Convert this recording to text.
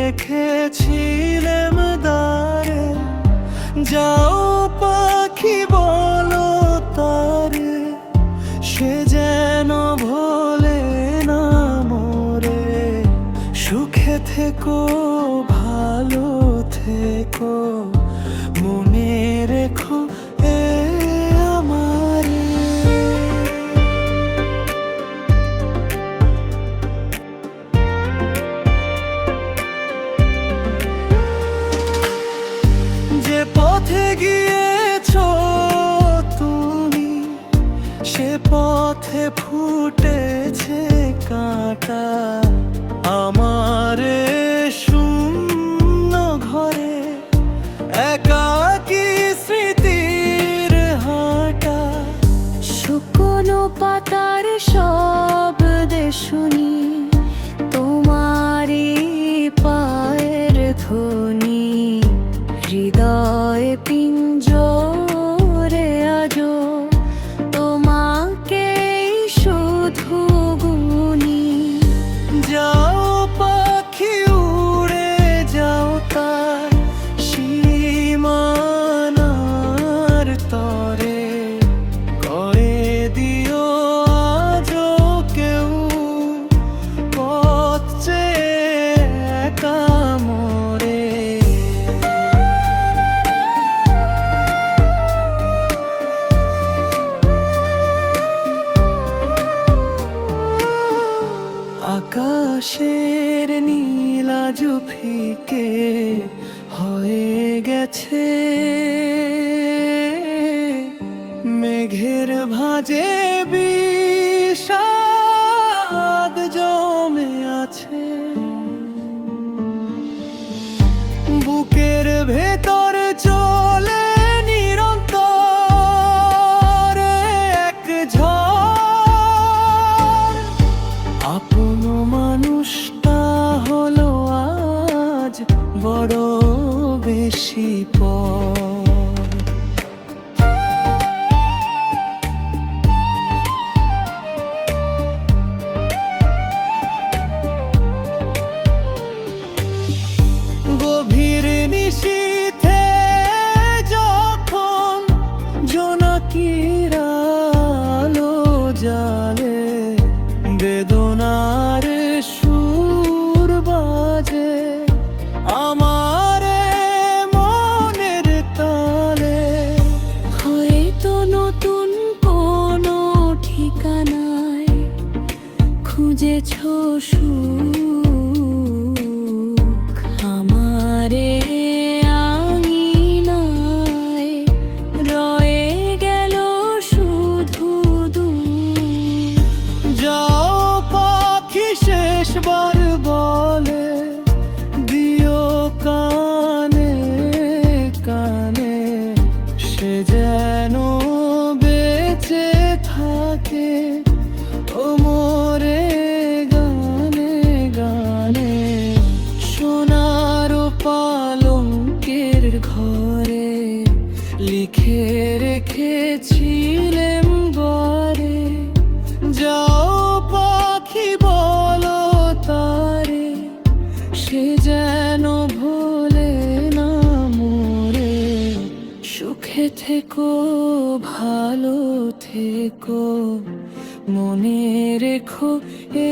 রেখেছিলাম দ্বারে, যাও পাখি বলো তারে, সে যেন ভোলে না মোরে। সুখে থেকো, ভালো থেকো, মনে রেখো এ আমারে। যে পথে গিয়েছো তুমি, সে পথে ফুটেছে কাঁটা। আমারে শূন্য ঘরে একাকী স্মৃতির হাঁটা। শুকনো পাতার শব্দে শুনি তোমারই পায়ের ধ্বনি। হৃদয় পিঞ্জরে আজো তোমাকে শুধু গুনি। যাও পাখি উড়ে যাও তার সীমানার তরে, করে দিও আজো কেউ পথ চেয়ে একা মোরে। আকাশের নীল আজ ফিকে হয়ে গেছে, মেঘের ভাঁজে বিষাদ জমে আছে। বুকের ভেতর চলে নিরন্তর এক ঝড়। আপন মানুষটা হলো আজ বড় বেশি পর। গভীর নিশীথে যখন জোনাকিরা আলো জ্বালে, বেদনার সুর বাজে আমার মনের তালে। হয়তো নতুন কোনো ঠিকানায় খুঁজেছো সুখ। আমারে আঙিনায় রয়ে গেল শুধু দুঃখ। যাও পাখি শেষবার বলে দিও কানে কানে, সে যেন বেঁচে থাকে ও মোরে গানে গানে। সোনার পালঙ্কের ঘরে লিখে রেখেছিলাম ঘরে, যাও পাখি বলো তারে, সে যেন ভোলে না মোরে। সুখে থেকো, ভালো থেকো, মনে রেখো এ